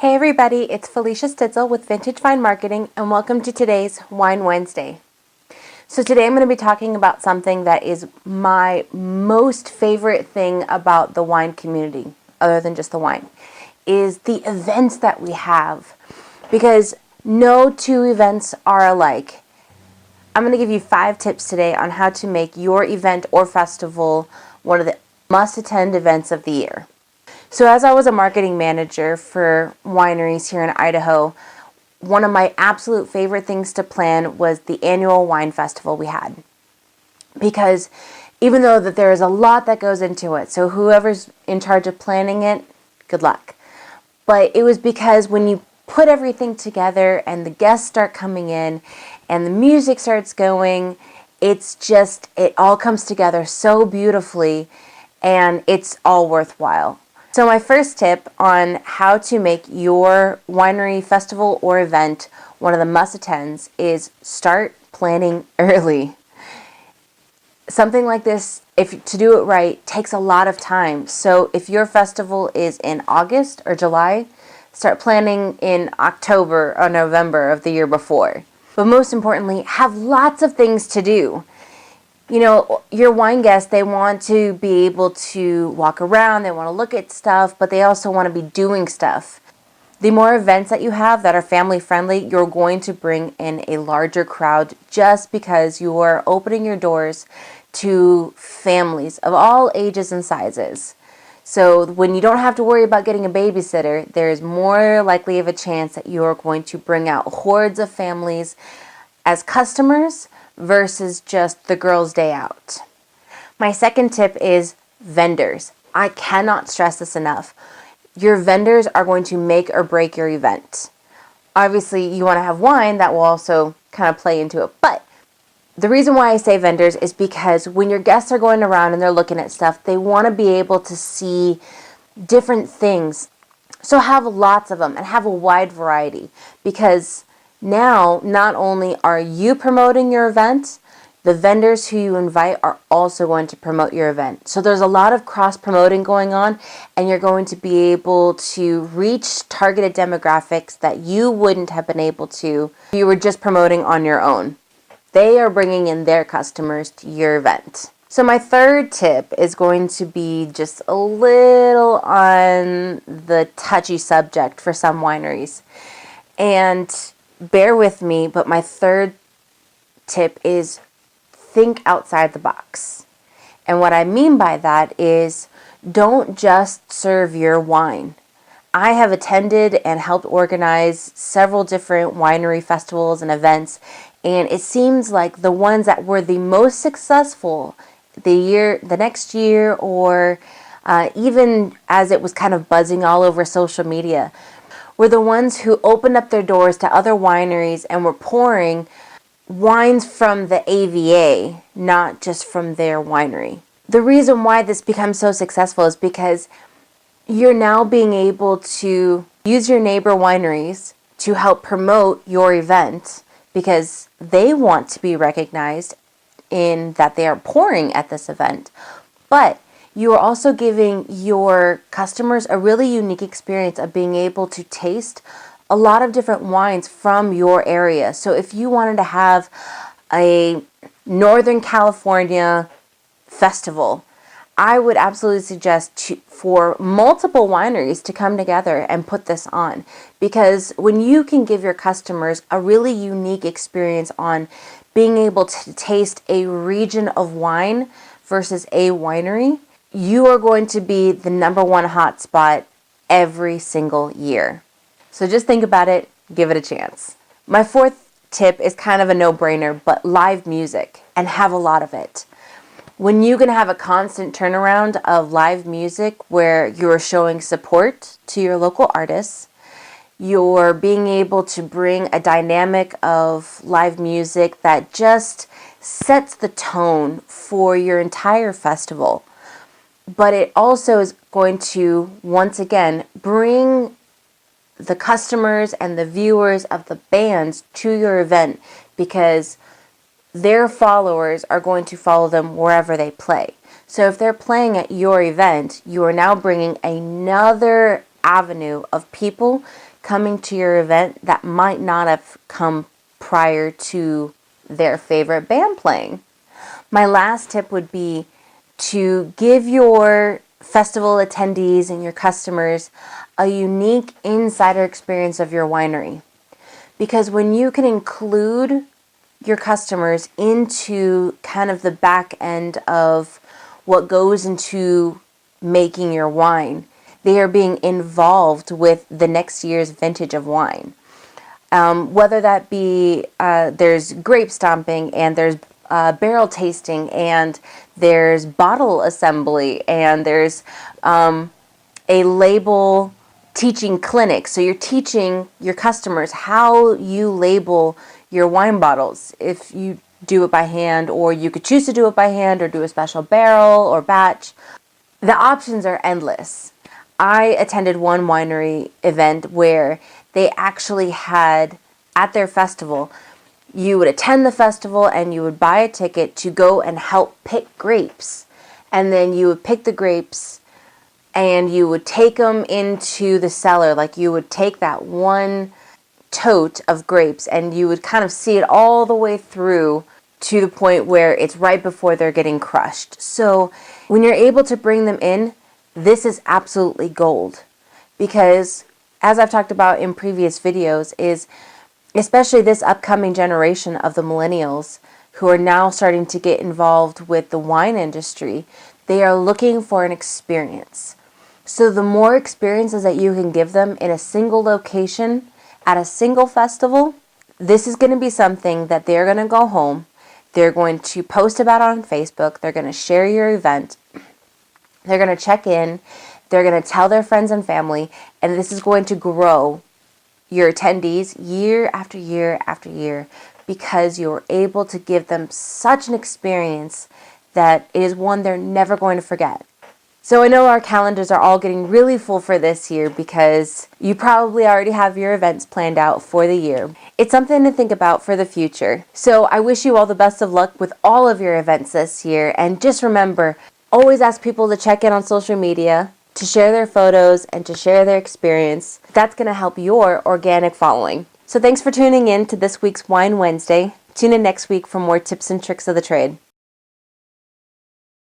Hey everybody, it's Felicia Stitzel with Vintage Wine Marketing and welcome to today's Wine Wednesday. So today I'm going to be talking about something that is my most favorite thing about the wine community, other than just the wine, is the events that we have. Because no two events are alike. I'm going to give you 5 tips today on how to make your event or festival one of the must-attend events of the year. So as I was a marketing manager for wineries here in Idaho, one of my absolute favorite things to plan was the annual wine festival we had. Because even though that there is a lot that goes into it, so whoever's in charge of planning it, good luck. But it was because when you put everything together and the guests start coming in and the music starts going, it all comes together so beautifully and it's all worthwhile. So my first tip on how to make your winery festival or event one of the must-attends is start planning early. Something like this, to do it right, takes a lot of time. So if your festival is in August or July, start planning in October or November of the year before. But most importantly, have lots of things to do. You know, your wine guests, they want to be able to walk around, they want to look at stuff, but they also want to be doing stuff. The more events that you have that are family friendly, you're going to bring in a larger crowd just because you are opening your doors to families of all ages and sizes. So when you don't have to worry about getting a babysitter, there is more likely of a chance that you are going to bring out hordes of families as customers versus just the girls' day out. My second tip is vendors. I cannot stress this enough. Your vendors are going to make or break your event. Obviously, you want to have wine that will also kind of play into it. But the reason why I say vendors is because when your guests are going around and they're looking at stuff, they want to be able to see different things. So have lots of them and have a wide variety, because now, not only are you promoting your event, the vendors who you invite are also going to promote your event. So there's a lot of cross-promoting going on, and you're going to be able to reach targeted demographics that you wouldn't have been able to if you were just promoting on your own. They are bringing in their customers to your event. So my third tip is going to be just a little on the touchy subject for some wineries. And bear with me, but my third tip is think outside the box. And what I mean by that is don't just serve your wine. I have attended and helped organize several different winery festivals and events, and it seems like the ones that were the most successful the next year, or even as it was kind of buzzing all over social media, were the ones who opened up their doors to other wineries and were pouring wines from the AVA, not just from their winery. The reason why this becomes so successful is because you're now being able to use your neighbor wineries to help promote your event, because they want to be recognized in that they are pouring at this event. But you are also giving your customers a really unique experience of being able to taste a lot of different wines from your area. So if you wanted to have a Northern California festival, I would absolutely suggest for multiple wineries to come together and put this on. Because when you can give your customers a really unique experience on being able to taste a region of wine versus a winery, you are going to be the number one hotspot every single year. So just think about it, give it a chance. My fourth tip is kind of a no-brainer, but live music, and have a lot of it. When you can have a constant turnaround of live music where you're showing support to your local artists, you're being able to bring a dynamic of live music that just sets the tone for your entire festival. But it also is going to, once again, bring the customers and the viewers of the bands to your event, because their followers are going to follow them wherever they play. So if they're playing at your event, you are now bringing another avenue of people coming to your event that might not have come prior to their favorite band playing. My last tip would be to give your festival attendees and your customers a unique insider experience of your winery. Because when you can include your customers into kind of the back end of what goes into making your wine, they are being involved with the next year's vintage of wine. Whether that be there's grape stomping, and there's barrel tasting, and there's bottle assembly, and there's a label teaching clinic. So you're teaching your customers how you label your wine bottles. If you do it by hand, or you could choose to do it by hand or do a special barrel or batch. The options are endless. I attended one winery event where they actually had, at their festival, you would attend the festival and you would buy a ticket to go and help pick grapes. And then you would pick the grapes and you would take them into the cellar. Like, you would take that one tote of grapes and you would kind of see it all the way through to the point where it's right before they're getting crushed. So when you're able to bring them in, this is absolutely gold. Because as I've talked about in previous videos, is especially this upcoming generation of the millennials who are now starting to get involved with the wine industry, they are looking for an experience. So the more experiences that you can give them in a single location at a single festival, this is going to be something that they're going to go home, they're going to post about on Facebook, they're going to share your event, they're going to check in, they're going to tell their friends and family, and this is going to grow your attendees year after year after year, because you're able to give them such an experience that it is one they're never going to forget. So I know our calendars are all getting really full for this year, because you probably already have your events planned out for the year. It's something to think about for the future. So I wish you all the best of luck with all of your events this year. And just remember, always ask people to check in on social media, to share their photos, and to share their experience. That's going to help your organic following. So thanks for tuning in to this week's Wine Wednesday. Tune in next week for more tips and tricks of the trade.